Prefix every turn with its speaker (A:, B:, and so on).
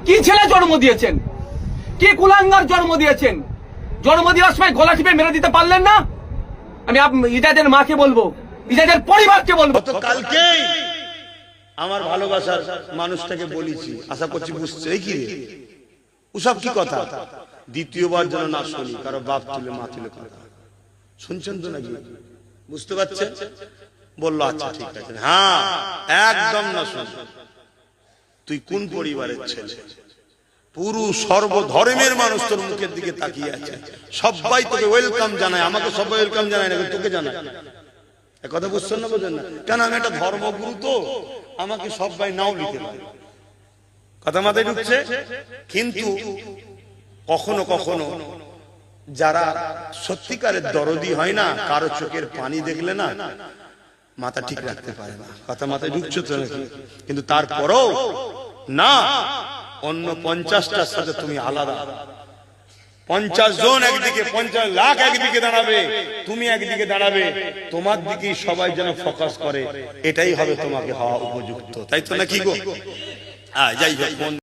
A: কি ছেলে জন্ম দিয়েছেন, কি কুলাঙ্গার জন্ম দিয়েছেন। জন্ম দেওয়ার সময় গলা টিপে মেরে দিতে পারলেন না। আমি ইজাজের মাকে বলবো, ইজাজের পরিবারকে বলবো।
B: কালকে আমার ভালোবাসার মানুষটাকে বলেছি, আশা করছি বুঝছে। এই কি রে ওসব কি কথা, দ্বিতীয়বার যেন না শুনি কারো বাপ তুলে মা তুলে কথা। শুনছেন তো নাকি, বুঝতে পারছেন? বললো আচ্ছা ঠিক আছে, হ্যাঁ একদম না শুন। তুই কোন পরিবারের ছেলে? পুরো সর্বধর্মের মানুষ তোর মুখের দিকে তাকিয়ে আছে, সবাই তোকে ওয়েলকাম জানায়। আমাকে সবাই ওয়েলকাম জানায় না, তোকে জানায়। কথা বুঝছেন না? বোঝেন না কেন? আমি একটা ধর্মগুরু, তো আমাকে সবাই নাও লিখে পারে। কথা মাথায় ঢুকছে? কিন্তু কখনো কখনো যারা সত্যিকারের দরদি হয় না, কারো চোখের পানি দেখলে না মাথা ঠিক রাখতে পারে না। কথা মাথায় ঢুকছে তো নাকি? কিন্তু তারপরেও না, অন্য 50টার সাথে তুমি আলাদা। 50 জন একদিকে, 50 লাখ একদিকে দাঁড়াবে, তুমি একদিকে দাঁড়াবে, তোমার দিকেই সবাই যেন ফোকাস করে, এটাই হবে তোমাকে হওয়া উপযুক্ত। তাই তো নাকি গো? যাই হোক।